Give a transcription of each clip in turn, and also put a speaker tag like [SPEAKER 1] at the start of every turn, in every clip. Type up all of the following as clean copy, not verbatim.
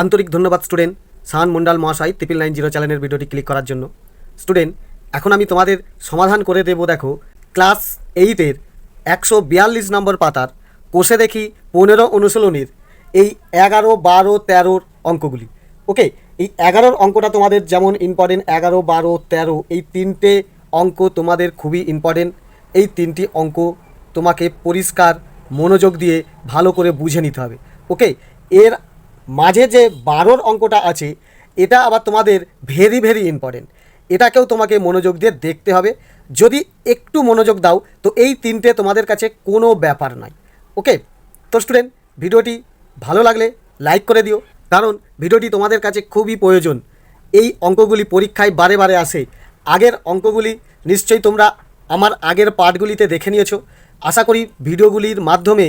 [SPEAKER 1] আন্তরিক ধন্যবাদ স্টুডেন্ট সাহান মন্ডল মহাশয় 9990 চ্যানেলের ভিডিওটি ক্লিক করার জন্য। স্টুডেন্ট, এখন আমি তোমাদের সমাধান করে দেব। দেখো, ক্লাস 8-এর 142 নম্বর পাতার কোষে দেখি 15 অনুশীলনীর এই 11, 12, 13 অঙ্কগুলি। ওকে, এই 11 অঙ্কটা তোমাদের যেমন ইম্পর্টেন্ট, 11, 12, 13 এই তিনটে অঙ্ক তোমাদের খুবই ইম্পর্টেন্ট। এই তিনটি অঙ্ক তোমাকে পরিষ্কার মনোযোগ দিয়ে ভালো করে বুঝে নিতে হবে। ওকে, এর মাঝে যে 12 অঙ্কটা আছে এটা আবার তোমাদের ভেরি ভেরি ইম্পর্টেন্ট। এটাকেও তোমাকে মনোযোগ দিয়ে দেখতে হবে। যদি একটু মনোযোগ দাও তো এই তিনটে তোমাদের কাছে কোনো ব্যাপার নয়। ওকে, তো স্টুডেন্ট, ভিডিওটি ভালো লাগলে লাইক করে দিও, কারণ ভিডিওটি তোমাদের কাছে খুবই প্রয়োজন। এই অঙ্কগুলি পরীক্ষায় বারে বারে আসে। আগের অঙ্কগুলি নিশ্চয়ই তোমরা আমার আগের পার্টগুলিতে দেখে নিয়েছো। আশা করি ভিডিওগুলির মাধ্যমে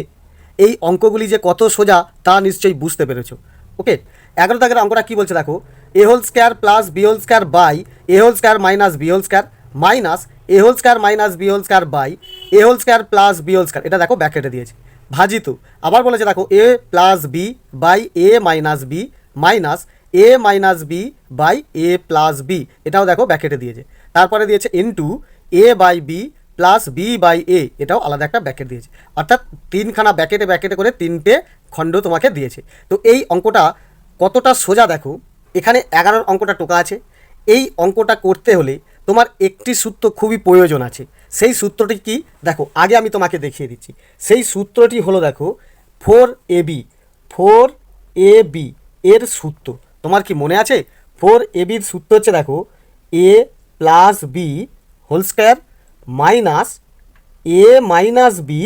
[SPEAKER 1] এই অঙ্কগুলি যে কত সোজা তা নিশ্চয়ই বুঝতে পেরেছো। ওকে, 11 দাগের অঙ্কটা কী বলছে দেখো, এ whole square plus B whole square by A whole square minus B whole square minus A whole square minus B whole square by A whole square plus B whole square. এটা দেখো ব্র্যাকেটে দিয়েছে ভাজিত। আবার বলেছে দেখো A plus B by A minus B minus A minus B by A plus B, এটাও দেখো ব্র্যাকেটে দিয়েছে। তারপরে দিয়েছে into A by B plus B by এ, এটাও আলাদা একটা ব্র্যাকেট দিয়েছে। অর্থাৎ তিনখানা ব্র্যাকেটে ব্র্যাকেটে করে তিনটে খণ্ড তোমাকে দিয়েছে। তো এই অঙ্কটা কতটা সোজা দেখো, এখানে 11 অঙ্কটা টোকা আছে। এই অঙ্কটা করতে হলে তোমার একটি সূত্র খুবই প্রয়োজন আছে। সেই সূত্রটি কি দেখো, আগে আমি তোমাকে দেখিয়ে দিচ্ছি। সেই সূত্রটি হলো দেখো 4ab এর সূত্র। তোমার কি মনে আছে? 4ab সূত্র হচ্ছে দেখো A plus B whole square minus A minus B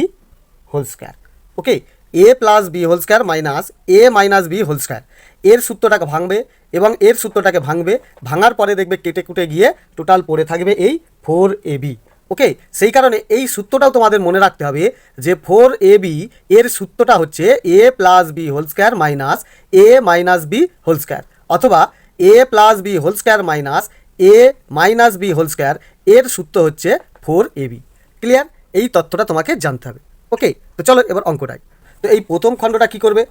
[SPEAKER 1] whole square. Okay, A plus B whole square minus A minus B whole square, এর সূত্রটাকে ভাঙবে এবং এর সূত্রটাকে ভাঙবে। ভাঙার পরে দেখবে কেটে কুটে গিয়ে টোটাল পড়ে থাকবে এই 4ab। ওকে, সেই কারণে এই সূত্রটাও তোমাদের মনে রাখতে হবে যে 4ab এর সূত্রটা হচ্ছে A plus B whole square minus A minus B whole square, অথবা A plus B whole square minus A minus B whole square, এর সূত্র হচ্ছে 4ab। ক্লিয়ার? এই তথ্যটা তোমাকে জানতে হবে। ওকে, তো চলো এবার অঙ্কটাই। তো এই প্রথম খণ্ডটা কি করবে,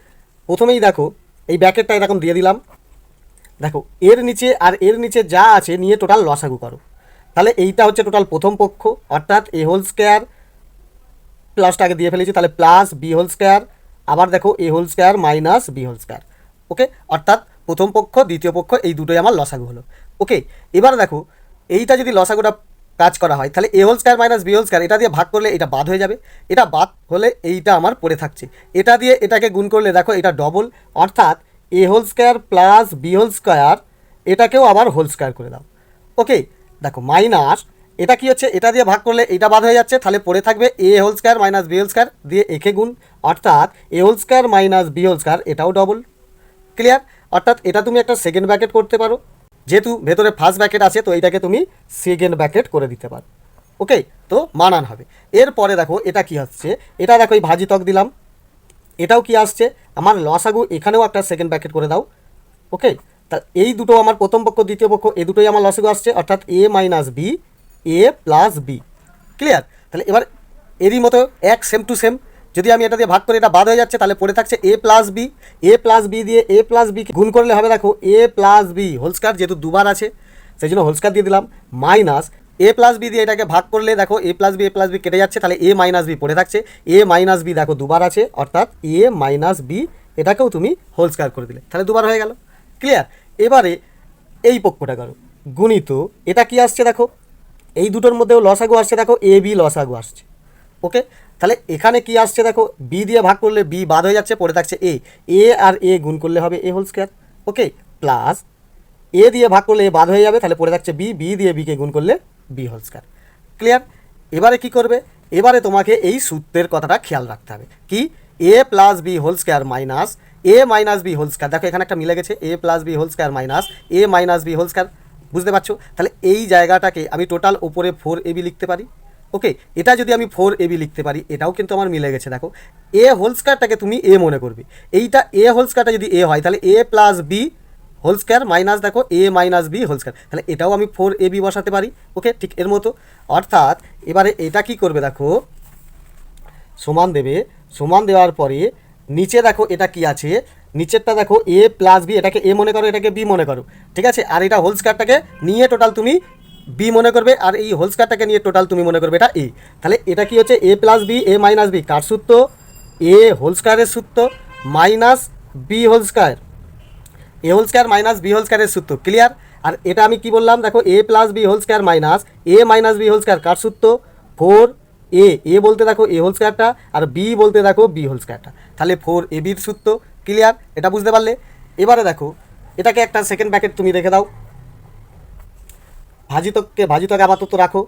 [SPEAKER 1] প্রথমেই দেখো এই ব্র্যাকেটটা এরকম দিয়ে দিলাম। দেখো এর নিচে আর এর নিচে যা আছে নিয়ে টোটাল লসাগু করো। তাহলে এইটা হচ্ছে টোটাল প্রথম পক্ষ, অর্থাৎ এ হোল স্কোয়ার প্লাসটাকে দিয়ে ফেলেছি, তাহলে প্লাস বি হোল স্কোয়ার, আবার দেখো এ whole square minus B whole square. Okay, অর্থাৎ প্রথম পক্ষ দ্বিতীয় পক্ষ এই দুটোই আমার লসাগু হলো। ওকে, এবার দেখো এইটা যদি লসাগুটা কাজ করা হয় তাহলে A whole square minus B whole square এটা দিয়ে ভাগ করলে এটা বাদ হয়ে যাবে। এটা বাদ হলে এইটা আমার পড়ে থাকছে। এটা দিয়ে এটাকে গুণ করলে দেখো এটা ডবল, অর্থাৎ A whole square plus B whole square, এটাকেও আবার হোল স্কোয়ার করে দাও। ওকে, দেখো মাইনাস এটা কি হচ্ছে, এটা দিয়ে ভাগ করলে এটা বাদ হয়ে যাচ্ছে, তাহলে পড়ে থাকবে A whole square minus B whole square দিয়ে একে গুণ, অর্থাৎ A whole square minus B whole square, এটাও ডবল। ক্লিয়ার? অর্থাৎ এটা তুমি একটা সেকেন্ড ব্র্যাকেট করতে পারো, যেহেতু ভেতরে ফার্স্ট ব্র্যাকেট আছে তো এইটাকে তুমি সেকেন্ড ব্র্যাকেট করে দিতে পারো। ওকে, তো মানান হবে। এরপরে দেখো এটা কি হচ্ছে, এটা দেখো এই ভাজিতক দিলাম, এটাও কি আসছে আমার লসাগু, এখানেও একটা সেকেন্ড ব্র্যাকেট করে দাও। ওকে, তা এই দুটো আমার প্রথম পক্ষ দ্বিতীয় পক্ষ এই দুটোই আমার লসাগু আসছে, অর্থাৎ এ minus B A plus B. Clear? তাহলে এবার এরই মতো এক সেম টু সেম যদি আমি এটা দিয়ে ভাগ করে এটা বাদ হয়ে যাচ্ছে, তাহলে পড়ে থাকছে এ plus B. A plus B দিয়ে এ প্লাস বি গুণ করলে হবে দেখো A plus B whole square, যেহেতু দুবার আছে সেই জন্য হোল স্কোয়ার দিয়ে দিলাম, মাইনাস এ প্লাস বি দিয়ে এটাকে ভাগ করলে দেখো এ প্লাস বি কেটে যাচ্ছে, তাহলে এ মাইনাস বি পড়ে থাকছে। এ মাইনাস বি দেখো দুবার আছে, অর্থাৎ এ মাইনাস বি, এটাকেও তুমি হোল স্কোয়ার করে দিলে, তাহলে দুবার হয়ে গেল। ক্লিয়ার? এবারে এই পক্ষটা করো গুণিত, এটা কি আসছে দেখো এই দুটোর মধ্যেও লসাগু আসছে, দেখো এ বি লসাগু আসছে। ওকে, তাহলে এখানে কি আসছে দেখো বি দিয়ে ভাগ করলে বি বাদ হয়ে যাচ্ছে, পড়ে থাকছে এ, এ আর এ গুণ করলে হবে এ হোল স্কোয়ার। ওকে, প্লাস এ দিয়ে ভাগ করলে এ বাদ হয়ে যাবে, তাহলে পড়ে থাকছে বি, বি দিয়ে বিকে গুণ করলে বি হোল স্কোয়ার। ক্লিয়ার? এবারে কি করবে, এবারে তোমাকে এই সূত্রের কথাটা খেয়াল রাখতে হবে কি, A plus B whole square minus A minus B whole square. দেখো এখানে একটা মিলে গেছে, A plus B whole square minus A minus B whole square. বুঝতে পারছো? তাহলে এই জায়গাটাকে আমি টোটাল ওপরে 4ab লিখতে পারি। ওকে, এটা যদি আমি 4ab লিখতে পারি, এটাও কিন্তু আমার মিলে গেছে। দেখো এ হোল স্কোয়ারটাকে তুমি এ মনে করবে, এইটা এ হোল স্কোয়ারটা যদি এ হয় তাহলে A plus B whole square minus দেখো A minus B whole square, তাহলে এটাও আমি 4ab বসাতে পারি। ওকে, ঠিক এর মতো। অর্থাৎ এবারে এটা কি করবে দেখো সমান দেবে, সমান দেওয়ার পরে নিচে দেখো এটা কি আছে, নিচেরটা দেখো এ প্লাস বি, এটাকে এ মনে করো, এটাকে বি মনে করো, ঠিক আছে। আর এটা হোল স্কয়ারটাকে নিয়ে টোটাল তুমি বি মনে করবে, আর এই হোল স্কয়ারটাকে নিয়ে টোটাল তুমি মনে করবে এটা এ। তাহলে এটা কি হচ্ছে A plus B, A minus B কার সূত্র? এ হোল স্কয়ারের সূত্র মাইনাস B whole square, A whole square minus B whole স্কয়ারের সূত্র, ক্লিয়ার। আর এটা আমি কি বললাম দেখো A plus B whole square minus A minus B whole square কার সূত্র? ফোর এ বলতে দেখো এ হোল স্কয়ারটা, আর বি বলতে দেখো বি হোল স্কয়ারটা, তাহলে ফোর এ বির সূত্র, ক্লিয়ার। এটা বুঝতে পারলে? এবারে দেখো এটাকে একটা সেকেন্ড ব্র্যাকেট তুমি রেখে দাও, ভাজিতকে আপাতত রাখো,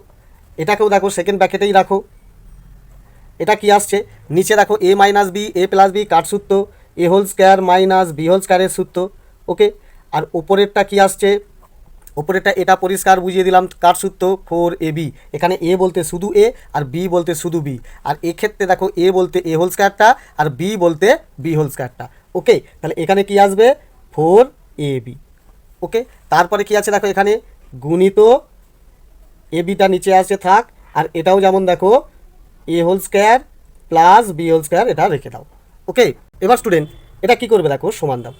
[SPEAKER 1] এটাকেও দেখো সেকেন্ড ব্র্যাকেটেই রাখো। এটা কি আসছে নিচে দেখো A minus B A plus B কার সূত্র? A whole square minus B whole স্কয়ারের সূত্র, ওকে। আর ওপরেরটা কি আসছে? ওপরেরটা এটা পরিষ্কার বুঝিয়ে দিলাম কার সূত্র? Four A B. এখানে এ বলতে শুধু এ আর বি বলতে শুধু বি, আর এক্ষেত্রে দেখো এ বলতে এ হোল স্কয়ারটা আর বি বলতে বি হোল স্কয়ারটা, ওকে। তাহলে এখানে কি আসবে? ফোর এ বি, ওকে। তারপরে কি আছে দেখো এখানে গুণিত এ বিটা নিচে আসে থাক, আর এটাও যেমন দেখো এ whole square plus B whole square, এটা রেখে দাও, ওকে। এবার স্টুডেন্ট এটা কি করবে দেখো, সমান দাও।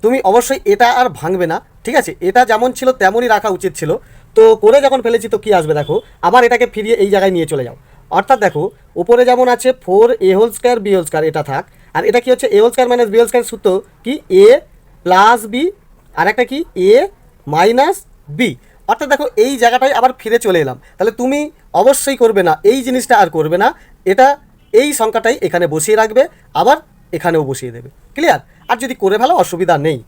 [SPEAKER 1] তুমি অবশ্যই এটা আর ভাঙবে না, ঠিক আছে, এটা যেমন ছিল তেমনই রাখা উচিত ছিল। তো করে যখন ফেলেছি তো কি আসবে দেখো, আবার এটাকে ফিরিয়ে এই জায়গায় নিয়ে চলে যাও। অর্থাৎ দেখো উপরে যেমন আছে four A whole square B whole square, এটা থাক। আর এটা কি হচ্ছে A whole square minus B whole square সূত্র কি? এ প্লাস বি, আর একটা কি এ মাইনাস বি। অর্থাৎ দেখো এই জায়গাটায় আবার ফিরে চলে এলাম। তাহলে তুমি অবশ্যই করবে না এই জিনিসটা, আর করবে না এটা, এই সংখ্যাটাই এখানে বসিয়ে রাখবে, আবার এখানেও বসিয়ে দেবে, ক্লিয়ার। আর যদি করে ফেলো অসুবিধা নেই,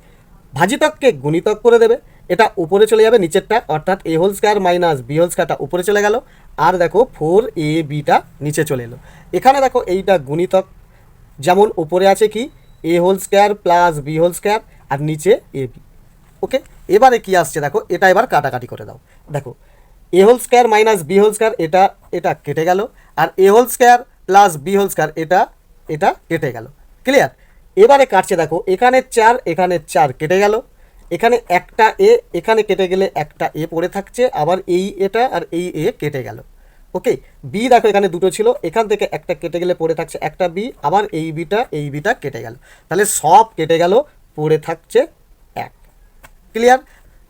[SPEAKER 1] ভাজিতককে গুণিতক করে দেবে, এটা উপরে চলে যাবে নিচেরটা, অর্থাৎ A whole square minus B whole স্কয়ারটা উপরে চলে গেল, আর দেখো ফোর এ বিটা নিচে চলে এলো। এখানে দেখো এইটা গুণিতক, যেমন উপরে আছে কি A whole square plus B whole square, আর নিচে এ বি, ওকে। এবারে কি আসছে দেখো, এটা এবার কাটাকাটি করে দাও। দেখো এ whole square minus B whole square, এটা এটা কেটে গেল, আর a whole square plus B whole square, এটা এটা কেটে গেল, ক্লিয়ার। এবারে কাটছে দেখো এখানে 4 এখানে 4 কেটে গেল, এখানে একটা এ এখানে কেটে গেলে একটা এ পড়ে থাকছে, আবার এই এটা আর এই এ কেটে গেল, ওকে। বি দেখো এখানে দুটো ছিল, এখান থেকে একটা কেটে গেলে পড়ে থাকছে একটা বি, আবার এই বিটা কেটে গেল, তাহলে সব কেটে গেল, পড়ে থাকছে এক, ক্লিয়ার।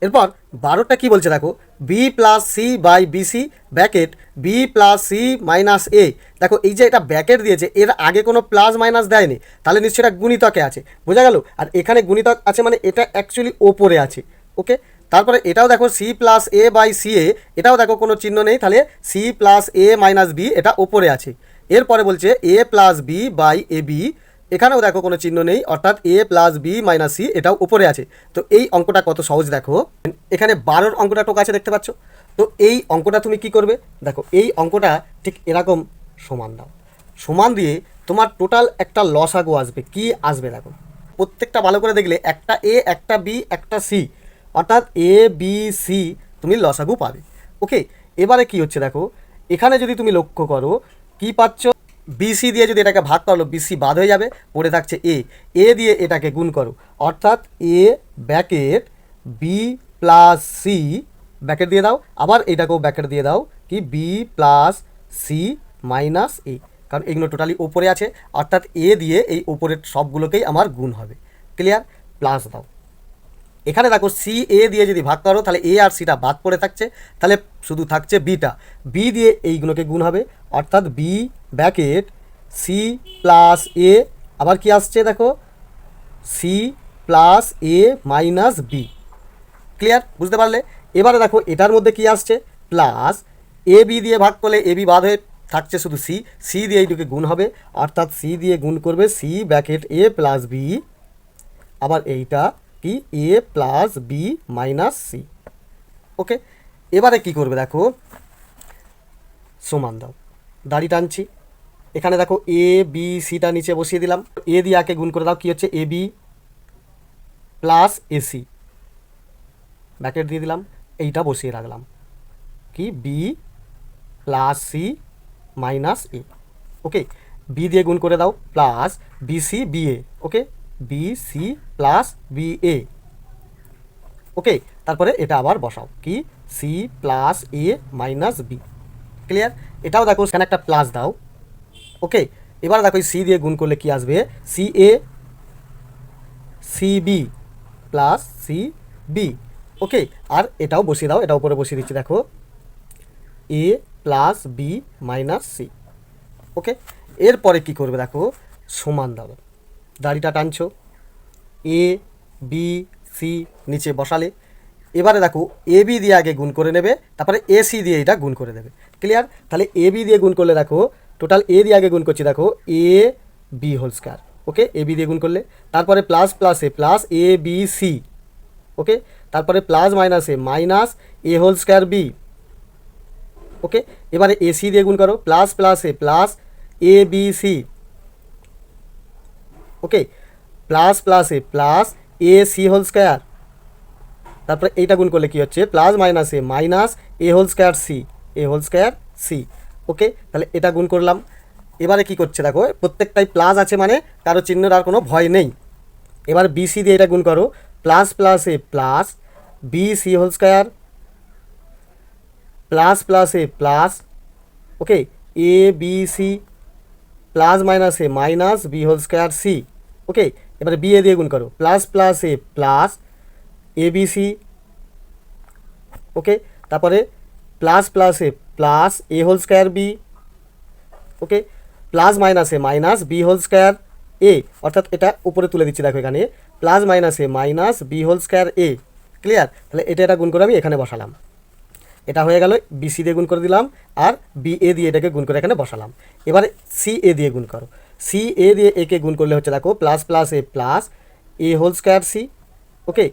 [SPEAKER 1] এরপর 12টা কি বলছে দেখো, b plus c by bc bracket b plus c minus a. দেখো এই যে এটা ব্র্যাকেট দিয়েছে, এর আগে কোনো প্লাস মাইনাস দেয়নি, তাহলে নিশ্চয়ই এটা গুণিতকে আছে, বোঝা গেল। আর এখানে গুণিতক আছে মানে এটা অ্যাকচুয়ালি ওপরে আছে, ওকে। তারপরে এটাও দেখো c plus a by c a, এটাও দেখো কোনো চিহ্ন নেই, তাহলে c plus a minus b এটা ওপরে আছে। এরপরে বলছে a plus B by a b, এখানেও দেখো কোনো চিহ্ন নেই, অর্থাৎ a plus b minus c এটাও উপরে আছে। তো এই অঙ্কটা কত সহজ দেখো, এখানে 12 অঙ্কটা টোকা আছে দেখতে পাচ্ছ। তো এই অঙ্কটা তুমি কি করবে দেখো, এই অঙ্কটা ঠিক এরকম সমান দাও, সমান দিয়ে তোমার টোটাল একটা লসাগু আসবে, কি আসবে দেখো, প্রত্যেকটা ভালো করে দেখলে একটা এ একটা বি একটা সি, অর্থাৎ এ বি সি তুমি লসাগু পাবে, ওকে। এবারে কি হচ্ছে দেখো, এখানে যদি তুমি লক্ষ্য করো কি পাচ্ছ, বিসি দিয়ে যদি এটাকে ভাগ করো বিসি বাদ হয়ে যাবে, পড়ে থাকছে এ দিয়ে এটাকে গুণ করো, অর্থাৎ a bracket b plus c bracket দিয়ে দাও, আবার এটাকেও ব্যাকেট দিয়ে দাও কি b plus c minus a, কারণ এগুলো টোটালি ওপরে আছে, অর্থাৎ এ দিয়ে এই ওপরের সবগুলোকেই আমার গুণ হবে, ক্লিয়ার। প্লাস দাও, এখানে দেখো সি এ দিয়ে যদি ভাগ করো তাহলে এ আর সিটা বাদ পড়ে থাকছে, তাহলে শুধু থাকছে বিটা, বি দিয়ে এইগুলোকে গুণ হবে, অর্থাৎ বি ব্র্যাকেট সি প্লাস এ, আবার কি আসছে দেখো c plus a minus B, clear, বুঝতে পারলে। এবারে দেখো এটার মধ্যে কি আসছে, প্লাস এ বি দিয়ে ভাগ করলে এ বি বাদ হয়ে থাকছে শুধু সি, সি দিয়ে এইটুকে গুণ হবে, অর্থাৎ সি দিয়ে গুণ করবে সি ব্র্যাকেট এ প্লাস বি, আবার এইটা কি A plus b minus C, okay. এবারে কি করবে দেখো, সমান দাও, দাড়ি টানছি, এখানে দেখো এ বি সিটা নিচে বসিয়ে দিলাম, এ দিয়ে আগে গুণ করে দাও, কি হচ্ছে এ বি প্লাস এসি ব্র্যাকেট দিয়ে দিলাম, এইটা বসিয়ে রাখলাম কি বি প্লাস সি মাইনাস এ, ওকে। বি দিয়ে গুণ করে দাও প্লাস বিসি বিএ, ওকে, বিসি প্লাস বিএ, ওকে। তারপরে এটা আবার বসাও কি C plus a minus B, clear. এটাও দেখো সেখানে একটা প্লাস দাও, ওকে। এবার দেখো সি দিয়ে গুণ করলে কি আসবে, সি এ সিবি প্লাস সিবি। ওকে, আর এটাও বসিয়ে দাও, এটা উপরে বসিয়ে দিচ্ছি দেখো, A plus b minus C. ওকে, এরপরে কি করবে দেখো, সমান দাও, দাড়িটা টানছো, এ বি সি নিচে বসালে, এবারে দেখো এ বি দিয়ে আগে গুণ করে নেবে, তারপরে এ সি দিয়ে এটা গুণ করে দেবে। ক্লিয়ার? তাহলে এ বি দিয়ে গুণ করলে দেখো, টোটাল এ দিয়ে আগে গুণ করছি দেখো, A B whole square. Okay, A B দিয়ে গুণ করলে, তারপরে plus plus A plus A B C. Okay, তারপরে plus minus A minus A whole square B. Okay, এবারে এ সি দিয়ে গুণ করো, plus plus A plus A B C. Okay, plus plus A plus A C whole square. তারপরে এইটা গুণ করলে কী হচ্ছে, plus minus A minus A whole square C, A whole square c. Okay, তাহলে এটা গুণ করলাম। এবারে কি করছে দেখো, প্রত্যেকটাই প্লাস আছে মানে কারো চিহ্নের আর কোনো ভয় নেই। এবার বিসি দিয়ে এটা গুণ করো, plus plus A plus b c whole square, plus plus A plus, okay, A B c, plus minus A minus B whole square c. Okay, এবারে বি এ দিয়ে গুণ করো, plus plus A plus A B C. Okay, তারপরে plus plus A plus a whole square B. Okay, plus minus A minus B whole square a, অর্থাৎ এটা উপরে তুলে দিচ্ছি দেখো, এখানে প্লাস মাইনাস এ মাইনাস বি হোল স্কোয়ার এ। Clear? তাহলে এটা গুণ করে আমি এখানে বসালাম, এটা হয়ে গেল, বিসি দিয়ে গুণ করে দিলাম, আর বি এ দিয়ে এটাকে গুণ করে এখানে বসালাম। এবারে সি এ দিয়ে গুণ করো, সি এ দিয়ে একে গুণ করলে হচ্ছে দেখো, plus plus A plus a whole square c. Okay,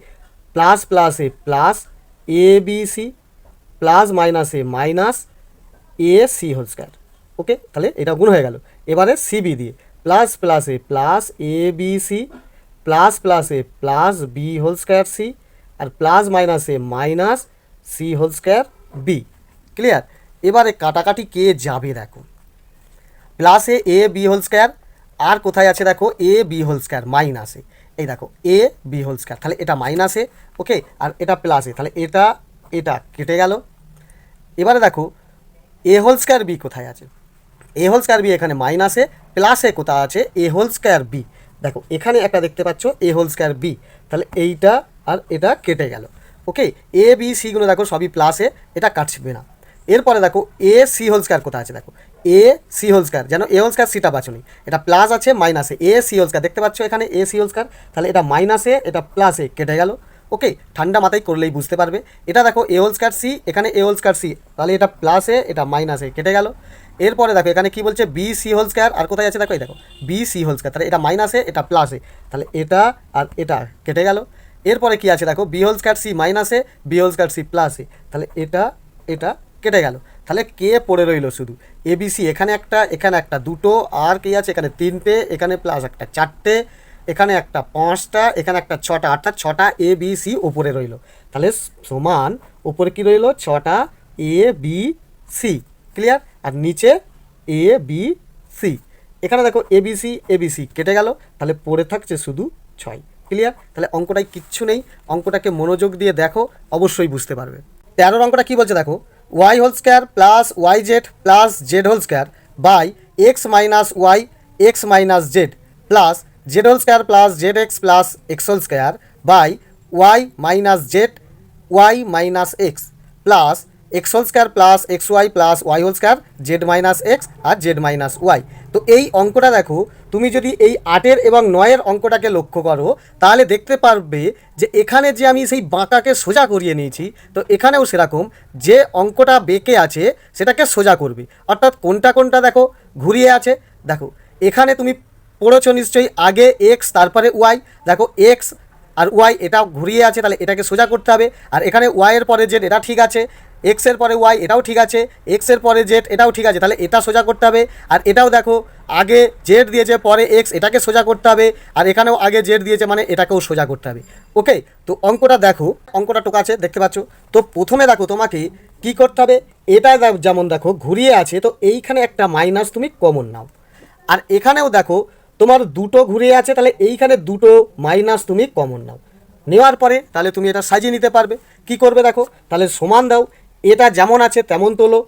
[SPEAKER 1] plus plus A plus A B c, plus minus A minus a C whole square. Okay, তাহলে এটা গুণ হয়ে গেল। এবারে সিবি দিয়ে plus plus A plus A B c, plus plus A plus B whole square c, আর plus minus এ minus c whole square b. Clear? এবারে কাটাকাটি কে যাবে দেখো, প্লাসে এ বি হোল স্কোয়ার, আর কোথায় আছে দেখো, এ বি হোল স্কোয়ার মাইনাসে, এই দেখো এ বি হোল স্কোয়ার, তাহলে এটা মাইনাসে। ওকে, আর এটা প্লাসে, তাহলে এটা এটা কেটে গেল। এবারে দেখো এ হোল স্কোয়ার বি কোথায় আছে, এ হোল স্কোয়ার বি এখানে মাইনাসে, প্লাসে কোথায় আছে এ হোল স্কোয়ার বি, দেখো এখানে একটা দেখতে পাচ্ছ এ হোল স্কোয়ার বি, তাহলে এইটা আর এটা কেটে গেল। ওকে, এ বি সিগুলো দেখো সবই প্লাসে, এটা কাটবে না। এরপরে দেখো এ সি হোল স্কোয়ার কোথায় আছে দেখো, এ সি হোল স্কোয়ার, যেন এ হোল স্কোয়ার সিটা বাঁচুনি, এটা প্লাস আছে মাইনাসে, এ সি হোল স্কোয়ার দেখতে পাচ্ছ এখানে এ সি হোল স্কোয়ার, তাহলে এটা মাইনাসে এটা প্লাসে কেটে গেল। ওকে, ঠান্ডা মাথায় করলেই বুঝতে পারবে। এটা দেখো এ হোল স্কোয়ার সি, এখানে এ হোল স্কোয়ার সি, তাহলে এটা প্লাসে এটা মাইনাসে কেটে গেল। এরপরে দেখো এখানে কি বলছে, বি সি হোল স্কোয়ার, আর কোথায় আছে দেখো, এই দেখো বি সি হোল স্কোয়ার, তাহলে এটা মাইনাসে এটা প্লাসে, তাহলে এটা আর এটা কেটে গেল। এরপরে কি আছে দেখো, বি হোল স্কোয়ার সি মাইনাসে, বি হোল স্কোয়ার সি প্লাসে, তাহলে এটা এটা কেটে গেল। তাহলে কে পড়ে রইল শুধু এবিসি, এখানে একটা দুটো, আর কি আছে এখানে তিনটে, এখানে প্লাস একটা চারটে, এখানে একটা পাঁচটা, এখানে একটা ছটা, অর্থাৎ ছটা এ বি সি ওপরে রইল। তাহলে সমান ওপরে কি রইল, ছটা এ বি সি। ক্লিয়ার? আর নিচে এ বি সি, এখানে দেখো এবিসি কেটে গেল, তাহলে পড়ে থাকছে শুধু 6। ক্লিয়ার? তাহলে অঙ্কটায় কিচ্ছু নেই, অঙ্কটাকে মনোযোগ দিয়ে দেখো, অবশ্যই বুঝতে পারবে। 13 অঙ্কটা কী বলছে দেখো, Y whole square plus Y Z plus Z whole square by X minus Y x minus Z plus Z whole square plus Z x plus x whole square by Y minus Z Y minus X plus x whole square plus x Y plus Y whole square Z minus X আর Z minus Y. তো এই অঙ্কটা দেখো, তুমি যদি এই 8 এবং 9 অঙ্কটাকে লক্ষ্য করো, তাহলে দেখতে পারবে যে এখানে যে আমি সেই বাঁকাকে সোজা করিয়ে নিয়েছি, তো এখানেও সেরকম যে অঙ্কটা বেঁকে আছে সেটাকে সোজা করবে, অর্থাৎ কোনটা কোনটা দেখো ঘুরিয়ে আছে। দেখো এখানে তুমি পড়েছো নিশ্চয়ই, আগে এক্স তারপরে ওয়াই, দেখো এক্স আর ওয়াই এটা ঘুরিয়ে আছে, তাহলে এটাকে সোজা করতে হবে। আর এখানে ওয়াইয়ের পরে জেড এটা ঠিক আছে, এক্সের পরে ওয়াই এটাও ঠিক আছে, এক্সের পরে জেড এটাও ঠিক আছে, তাহলে এটা সোজা করতে হবে। আর এটাও দেখো আগে জেড দিয়েছে পরে এক্স, এটাকে সোজা করতে হবে। আর এখানেও আগে জেড দিয়েছে মানে এটাকেও সোজা করতে হবে। ওকে, তো অঙ্কটা দেখো, অঙ্কটা টোকা আছে দেখতে পাচ্ছ। তো প্রথমে দেখো তোমাকে কি করতে হবে, এটা যেমন দেখো ঘুরিয়ে আছে, তো এইখানে একটা মাইনাস তুমি কমন নাও। আর এখানেও দেখো তোমার দুটো ঘুরিয়ে আছে, তাহলে এইখানে দুটো মাইনাস তুমি কমন নাও। নেওয়ার পরে তাহলে তুমি এটা সাজিয়ে নিতে পারবে। কি করবে দেখো, তাহলে সমান দাও, এটা যেমন আছে তেমন তোলো,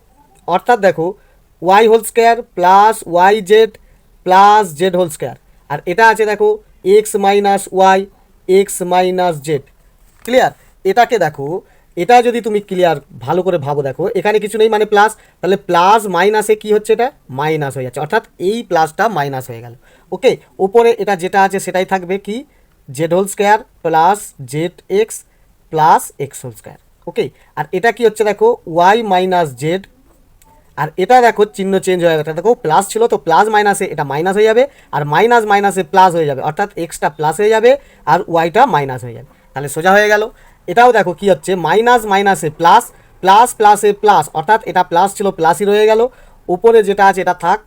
[SPEAKER 1] অর্থাৎ দেখো Y whole square plus Y Z plus Z whole square, আর এটা আছে দেখো x minus Y x minus Z. Clear? এটাকে দেখো, এটা যদি তুমি ক্লিয়ার ভালো করে ভাবো, দেখো এখানে কিছু নেই মানে প্লাস, তাহলে প্লাস মাইনাসে কি হচ্ছে, এটা মাইনাস হয়ে যাচ্ছে, অর্থাৎ এই প্লাসটা মাইনাস হয়ে গেল। ওকে, ওপরে এটা যেটা আছে সেটাই থাকবে, কি Z whole square plus Z x plus x whole square. Okay, আর এটা কি হচ্ছে দেখো ওয়াই মাইনাস জেড, আর এটা দেখো চিহ্ন চেঞ্জ হয়ে গেছে, দেখো প্লাস ছিল তো প্লাস মাইনাসে এটা মাইনাস হয়ে যাবে, আর মাইনাস মাইনাসে প্লাস হয়ে যাবে, অর্থাৎ এক্সটা প্লাস হয়ে যাবে আর ওয়াইটা মাইনাস হয়ে যাবে, তাহলে সোজা হয়ে গেল। এটাও দেখো কি হচ্ছে মাইনাস মাইনাসে প্লাস, প্লাস প্লাসে প্লাস, অর্থাৎ এটা প্লাস ছিল প্লাসই রয়ে গেল, উপরে যেটা আছে এটা থাক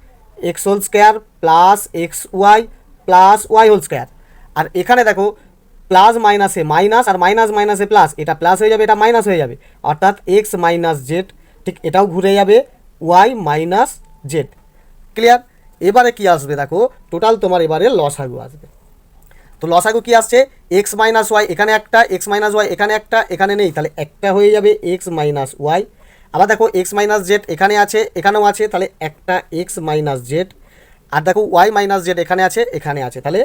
[SPEAKER 1] x whole square plus x Y plus Y whole square, আর এখানে দেখো প্লাস মাইনাসে মাইনাস আর মাইনাস মাইনাসে প্লাস, এটা প্লাস হয়ে যাবে এটা মাইনাস হয়ে যাবে, অর্থাৎ এক্স মাইনাস জেড, ঠিক এটাও ঘুরে যাবে ওয়াই মাইনাস জেড। ক্লিয়ার? এবারে কি আসবে দেখো, টোটাল তোমার এবারে লসাগু আসবে। তো লসাগু কি আসছে, এক্স মাইনাস ওয়াই, এখানে একটা এক্স মাইনাস ওয়াই, এখানে একটা, এখানে নেই, তাহলে একটা হয়ে যাবে এক্স মাইনাস ওয়াই। আবার দেখো এক্স মাইনাস জেড এখানে আছে এখানেও আছে, তাহলে একটা এক্স মাইনাস জেড, আর দেখো ওয়াই মাইনাস জেড এখানে আছে এখানে আছে, তাহলে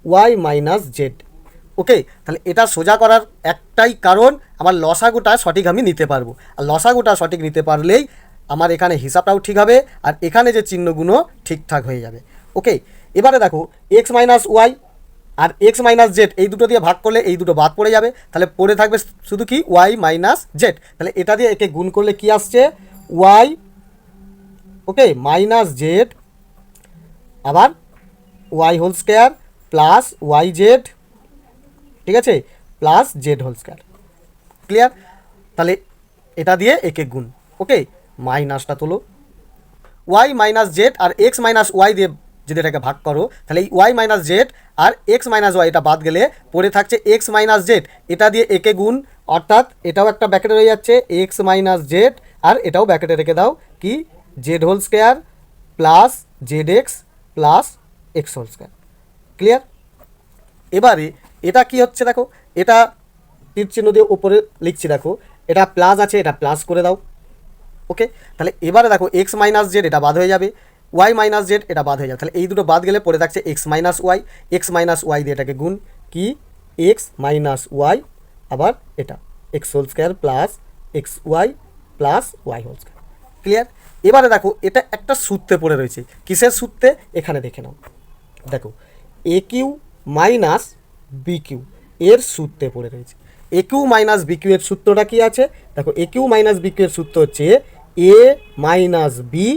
[SPEAKER 1] ওয়াই মাইনাস জেড। ওকে, তাহলে এটা সোজা করার একটাই কারণ, আমার লসাগুটা সঠিক আমি নিতে পারবো, আর লসাগুটা সঠিক নিতে পারলেই আমার এখানে হিসাবটাও ঠিক হবে, আর এখানে যে চিহ্নগুলো ঠিকঠাক হয়ে যাবে। ওকে, এবারে দেখো এক্স মাইনাস ওয়াই আর এক্স মাইনাস জেড এই দুটো দিয়ে ভাগ করলে এই দুটো বাদ পড়ে যাবে, তাহলে পড়ে থাকবে শুধু কি ওয়াই মাইনাস জেড, তাহলে এটা দিয়ে একে গুণ করলে কি আসছে ওয়াই, ওকে মাইনাস জেড, আবার Y whole square plus Y Z, ঠিক আছে, plus Z whole square. Clear? তাহলে এটা দিয়ে একে গুণ, ওকে মাইনাসটা তোলো, ওয়াই মাইনাস জেড আর এক্স মাইনাস ওয়াই দিয়ে যদি এটাকে ভাগ করো, তাহলে এই ওয়াই মাইনাস জেড আর এক্স মাইনাস ওয়াই এটা বাদ গেলে পড়ে থাকছে এক্স মাইনাস জেড, এটা দিয়ে একে গুণ, অর্থাৎ এটাও একটা ব্র্যাকেটে রয়ে যাচ্ছে এক্স মাইনাস জেড, আর এটাও ব্র্যাকেটে রেখে দাও কি Z whole square plus Z x plus x whole square. Clear? এবারে এটা কি হচ্ছে দেখো, এটা তীর চিহ্ন দিয়ে ওপরে লিখছি, দেখো এটা প্লাস আছে এটা প্লাস করে দাও। ওকে, তাহলে এবারে দেখো এক্স মাইনাস জেড এটা বাদ হয়ে যাবে, ওয়াই মাইনাস জেড এটা বাদ হয়ে যাবে, তাহলে এই দুটো বাদ গেলে পড়ে থাকছে এক্স মাইনাস ওয়াই দিয়ে এটাকে গুণ কি এক্স মাইনাস ওয়াই, আবার এটা X whole square plus x Y plus Y whole square. Clear? এবারে দেখো এটা একটা সূত্রে পড়ে রয়েছে, কিসের সূত্রে এখানে দেখে নাও, দেখো এ কিউ মাইনাস বি কিউ এর সূত্রে পড়ে রয়েছে। এ কিউ মাইনাস বি কিউ এর সূত্রটা কি আছে দেখো, এ কিউ মাইনাস বি কিউ এর সূত্র হচ্ছে এ মাইনাস বি,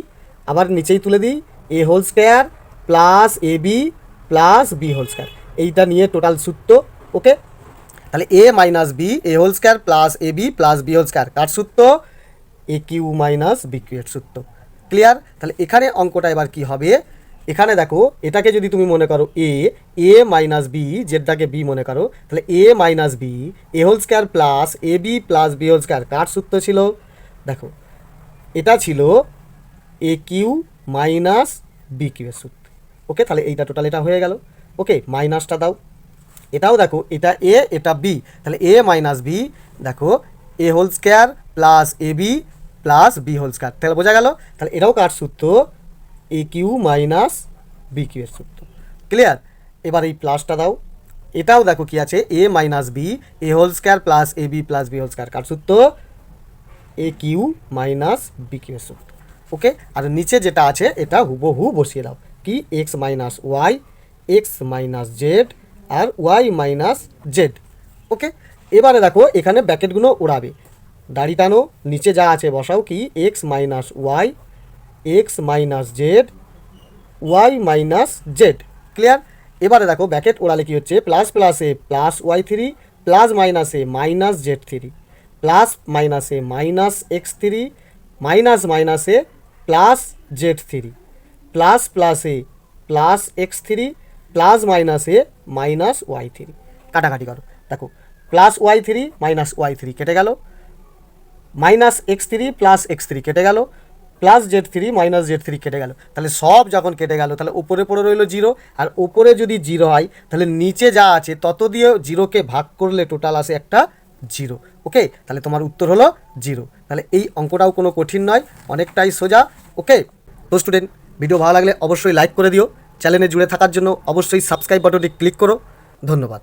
[SPEAKER 1] আবার নিচেই তুলে দিই a whole square plus A b plus B whole square, এইটা নিয়ে টোটাল সূত্র। ওকে, তাহলে a minus B a whole square plus A b plus B whole square কার সূত্র, a cube minus b cube এর সূত্র। ক্লিয়ার? তাহলে এখানে অঙ্কটা এবার কি হবে, এখানে দেখো এটাকে যদি তুমি মনে করো এ মাইনাস বি, যেটাকে বি মনে করো, তাহলে a minus B a whole square plus A b plus B whole square কার সূত্র ছিল, দেখো এটা ছিল a cube minus b cube এর সূত্র। ওকে, তাহলে এইটা টোটাল এটা হয়ে গেল। ওকে, মাইনাসটা দাও, এটাও দেখো এটা এ এটা বি, তাহলে এ মাইনাস বি দেখো এ হোল স্কোয়ার প্লাস এ b plus B whole square, তাহলে বোঝা গেল, তাহলে এটাও কার সূত্র a cube minus b cube এর সূত্র। ক্লিয়ার? এবার এই প্লাসটা দাও, এটাও দেখো কি আছে a minus B a whole square plus A b plus B whole square কার সূত্র, a cube minus b cube এর সূত্র। ওকে, আর নিচে যেটা আছে এটা হুবহু বসিয়ে দাও, কি x minus Y x minus Z আর ওয়াই মাইনাস জেড। ওকে, এবারে দেখো এখানে ব্র্যাকেটগুলো উড়াবে, দাড়ি টানো, নিচে যা আছে বসাও কি x minus Y x minus Z Y minus Z. Clear? এবারে দেখো ব্র্যাকেট ওড়ালে কি হচ্ছে প্লাস প্লাসে প্লাস ওয়াই থ্রি প্লাস মাইনাসে মাইনাস জেড থ্রি প্লাস মাইনাসে মাইনাস এক্স থ্রি মাইনাস মাইনাসে প্লাস জেড থ্রি প্লাস প্লাসে প্লাস এক্স থ্রি প্লাস মাইনাসে মাইনাস ওয়াই থ্রি। কাটাকাটি করো, দেখো plus Y three minus Y three কেটে গেল, minus X three plus X three কেটে গেল, plus Z three minus Z three কেটে গেল, তাহলে সব যখন কেটে গেল তাহলে উপরে পড়ে রইলো জিরো, আর উপরে যদি জিরো হয় তাহলে নিচে যা আছে তত দিয়ে জিরোকে ভাগ করলে টোটাল আসে একটা জিরো। ওকে, তাহলে তোমার উত্তর হলো জিরো। তাহলে এই অঙ্কটাও কোনো কঠিন নয়, অনেকটাই সোজা। ওকে, তো স্টুডেন্ট ভিডিও ভালো লাগলে অবশ্যই লাইক করে দিও, চ্যানেলে জুড়ে থাকার জন্য অবশ্যই সাবস্ক্রাইব বাটনটি ক্লিক করো। ধন্যবাদ।